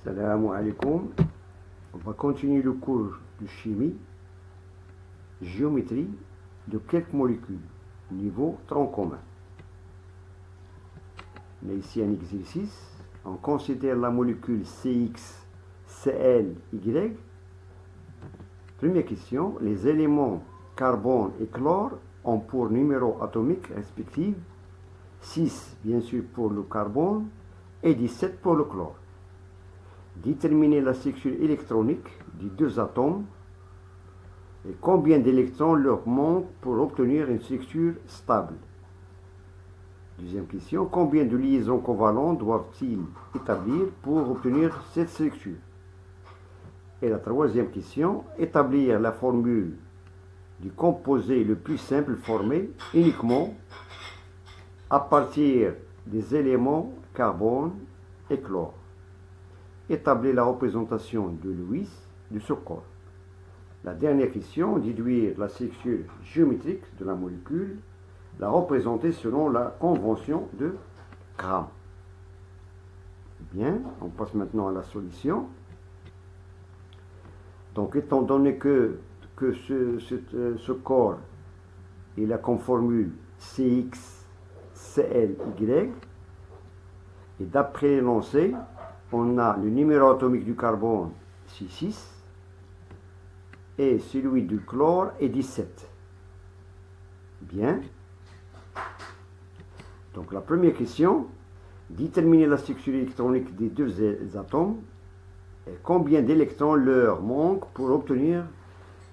Salam alaikum. On va continuer le cours de chimie, géométrie de quelques molécules, niveau tronc commun. On a ici un exercice. On considère la molécule CXClY. Première question, les éléments carbone et chlore ont pour numéro atomique respectif 6 bien sûr pour le carbone et 17 pour le chlore. Déterminer la structure électronique des deux atomes et combien d'électrons leur manque pour obtenir une structure stable. Deuxième question, combien de liaisons covalentes doivent-ils établir pour obtenir cette structure? Et la troisième question, établir la formule du composé le plus simple formé uniquement à partir des éléments carbone et chlore. Établir la représentation de Lewis de ce corps. La dernière question, déduire la structure géométrique de la molécule, la représenter selon la convention de Gram. Bien, on passe maintenant à la solution. Donc, étant donné que ce corps il a comme formule CXClY, et d'après l'énoncé, on a le numéro atomique du carbone, c'est 6, et celui du chlore est 17. Bien. Donc la première question, déterminer la structure électronique des deux atomes, et combien d'électrons leur manque pour obtenir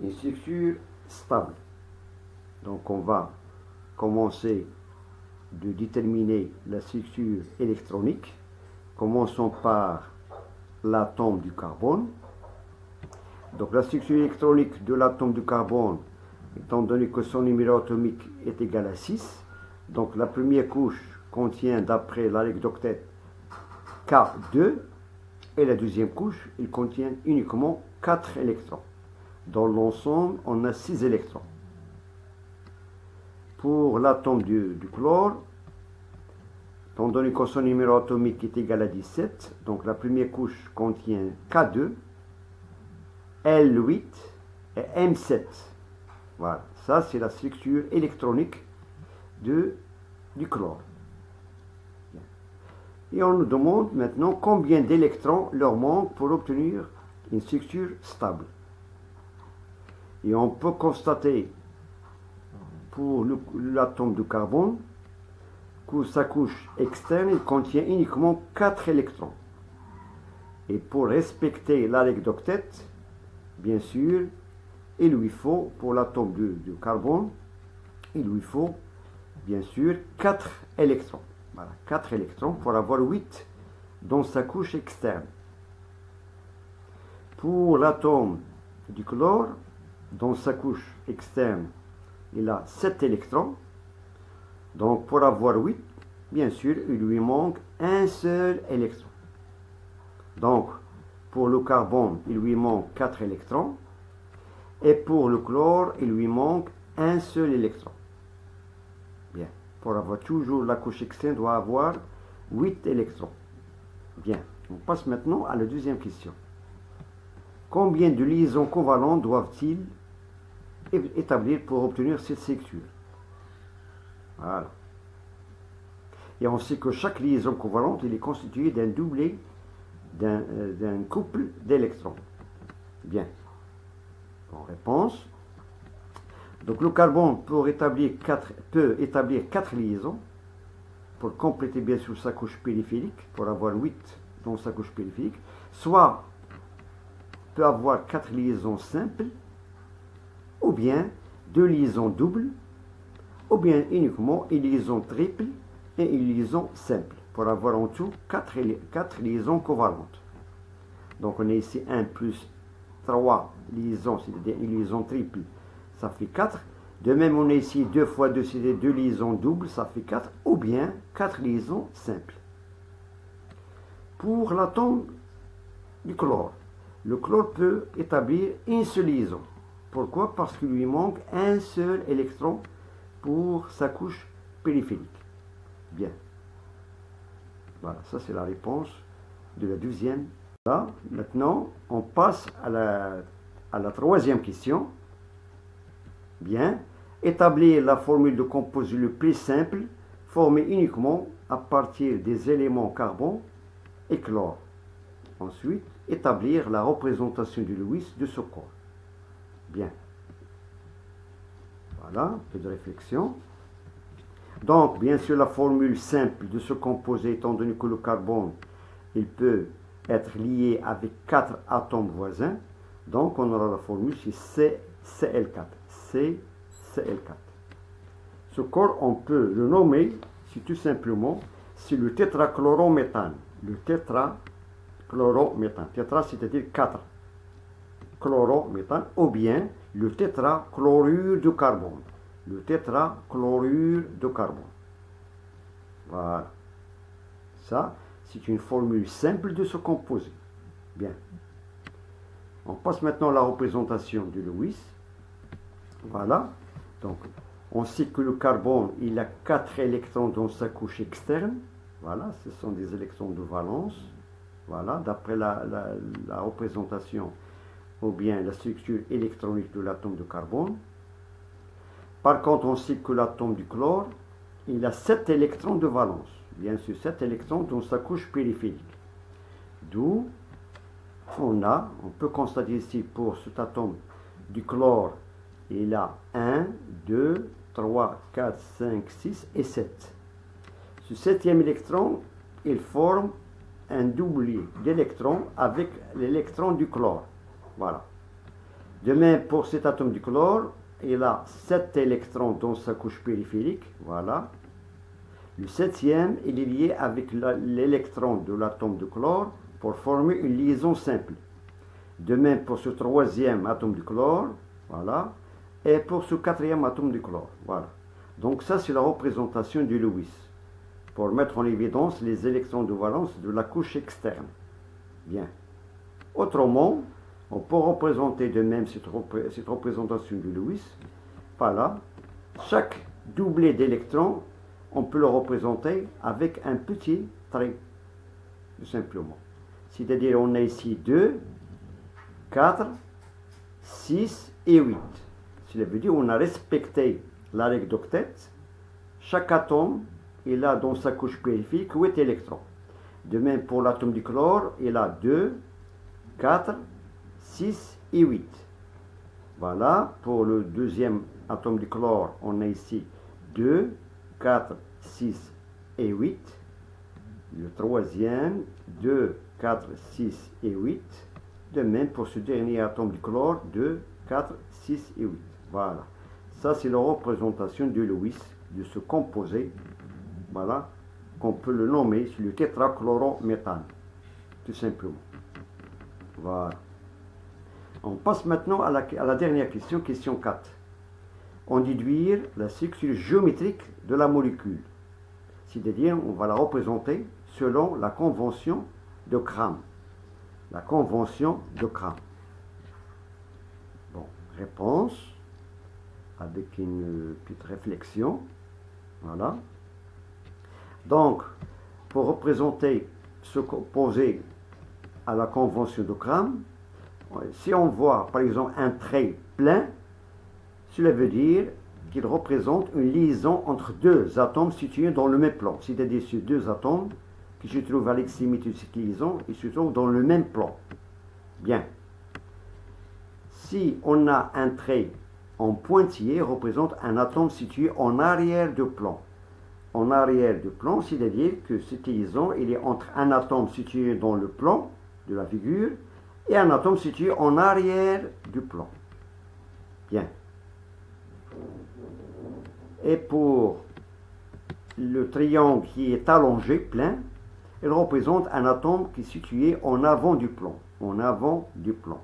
une structure stable. Donc on va commencer de déterminer la structure électronique. Commençons par l'atome du carbone. Donc la structure électronique de l'atome du carbone, étant donné que son numéro atomique est égal à 6, donc la première couche contient, d'après la règle d'octet, K2, et la deuxième couche, il contient uniquement 4 électrons. Dans l'ensemble, on a 6 électrons. Pour l'atome du chlore, étant donné que son numéro atomique est égal à 17, donc la première couche contient K2, L8 et M7. Voilà, ça c'est la structure électronique du chlore. Et on nous demande maintenant combien d'électrons leur manque pour obtenir une structure stable. Et on peut constater pour l'atome de carbone que sa couche externe contient uniquement 4 électrons. Et pour respecter la règle d'octet, bien sûr, il lui faut, pour l'atome de carbone, il lui faut, bien sûr, 4 électrons. Voilà, 4 électrons pour avoir 8 dans sa couche externe. Pour l'atome du chlore, dans sa couche externe, il a 7 électrons. Donc pour avoir 8, bien sûr, il lui manque un seul électron. Donc pour le carbone, il lui manque 4 électrons. Et pour le chlore, il lui manque un seul électron. Bien. Pour avoir toujours la couche externe, doit avoir 8 électrons. Bien. On passe maintenant à la deuxième question. Combien de liaisons covalentes doivent-ils établir pour obtenir cette structure? Voilà. Et on sait que chaque liaison covalente est constituée d'un doublet d'un couple d'électrons. Bien. En réponse. Donc le carbone peut établir 4 liaisons pour compléter bien sûr sa couche périphérique, pour avoir 8 dans sa couche périphérique, soit peut avoir 4 liaisons simples, ou bien 2 liaisons doubles, ou bien uniquement une liaison triple et une liaison simple, pour avoir en tout 4 liaisons covalentes. Donc on a ici 1 plus 3 liaisons, c'est-à-dire une liaison triple, ça fait 4. De même, on a ici 2 fois 2, c'est 2 liaisons doubles, ça fait 4, ou bien 4 liaisons simples. Pour l'atome du chlore, le chlore peut établir une seule liaison. Pourquoi? Parce qu'il lui manque un seul électron pour sa couche périphérique. Bien. Voilà, ça c'est la réponse de la deuxième Là, maintenant, on passe à la troisième question. Bien. Établir la formule de composé le plus simple, formée uniquement à partir des éléments carbone et chlore. Ensuite, établir la représentation de Lewis de ce corps. Bien. Voilà, un peu de réflexion. Donc, bien sûr, la formule simple de ce composé, étant donné que le carbone, il peut être lié avec 4 atomes voisins. Donc, on aura la formule, c'est CL4. CL4. Ce corps, on peut le nommer, c'est tout simplement, c'est le tétrachlorométhane. Le tétrachlorométhane. Tétra, c'est-à-dire 4. Chlorométhane, ou bien le tétrachlorure de carbone. Le tétrachlorure de carbone. Voilà. Ça, c'est une formule simple de ce composé. Bien. On passe maintenant à la représentation de Lewis. Voilà. Donc, on sait que le carbone, il a 4 électrons dans sa couche externe. Voilà, ce sont des électrons de valence. Voilà, d'après la représentation ou bien la structure électronique de l'atome de carbone. Par contre, on sait que l'atome du chlore, il a 7 électrons de valence. Bien sûr, 7 électrons dans sa couche périphérique. D'où on peut constater ici pour cet atome du chlore, il a 1, 2, 3, 4, 5, 6 et 7. Ce 7e électron, il forme un doublet d'électrons avec l'électron du chlore. Voilà. De même, pour cet atome du chlore, il a 7 électrons dans sa couche périphérique. Voilà. Le 7e, il est lié avec l'électron de l'atome de chlore pour former une liaison simple. De même pour ce 3e atome du chlore. Voilà. Et pour ce 4e atome du chlore. Voilà. Donc ça, c'est la représentation du Lewis, pour mettre en évidence les électrons de valence de la couche externe. Bien. Autrement, on peut représenter de même cette représentation du Lewis. Voilà. Chaque doublet d'électrons, on peut le représenter avec un petit trait, tout simplement. C'est-à-dire, on a ici 2, 4, 6 et 8. Cela veut dire qu'on a respecté la règle d'octet. Chaque atome, il a dans sa couche périphérique 8 électrons. De même pour l'atome du chlore, il a 2, 4, 6 et 8. Voilà, pour le deuxième atome du chlore, on a ici 2, 4, 6 et 8. Le troisième, 2, 4, 6 et 8. De même pour ce dernier atome du chlore, 2, 4, 6 et 8. Voilà. Ça, c'est la représentation de Lewis, de ce composé. Voilà. Qu'on peut le nommer, c'est le tétrachlorométhane. Tout simplement. Voilà. On passe maintenant à la dernière question, question 4. On déduire la structure géométrique de la molécule. C'est-à-dire, on va la représenter selon la convention de Crame. La convention de Crame. Bon, réponse, avec une petite réflexion. Voilà. Donc, pour représenter ce composé à la convention de Crame, si on voit par exemple un trait plein, cela veut dire qu'il représente une liaison entre deux atomes situés dans le même plan. C'est-à-dire ces deux atomes qui se trouvent à l'extrémité de cette liaison, ils se trouvent dans le même plan. Bien. Si on a un trait en pointillé, représente un atome situé en arrière de plan. En arrière de plan, c'est-à-dire que cette liaison, il est entre un atome situé dans le plan de la figure et un atome situé en arrière du plan. Bien. Et pour le triangle qui est allongé, plein, il représente un atome qui est situé en avant du plan. En avant du plan.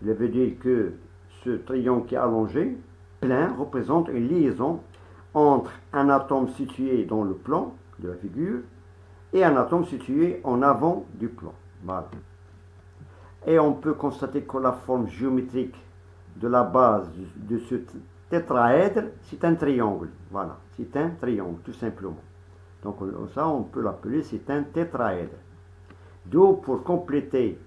Cela veut dire que ce triangle qui est allongé, plein, représente une liaison entre un atome situé dans le plan de la figure et un atome situé en avant du plan. Voilà. Et on peut constater que la forme géométrique de la base de ce tétraèdre, c'est un triangle. Voilà, c'est un triangle, tout simplement. Donc ça, on peut l'appeler, c'est un tétraèdre. Donc, pour compléter,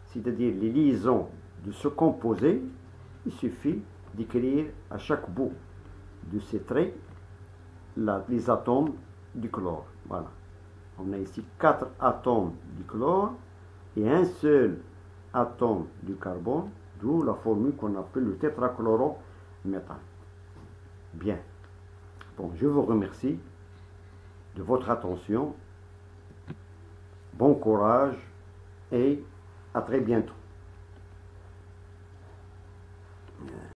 c'est-à-dire les liaisons de ce composé, il suffit d'écrire à chaque bout de ces traits les atomes du chlore. Voilà. On a ici 4 atomes du chlore et un seul atome du carbone, d'où la formule qu'on appelle le tétrachlorométhane. Bien. Bon, je vous remercie de votre attention. Bon courage et à très bientôt.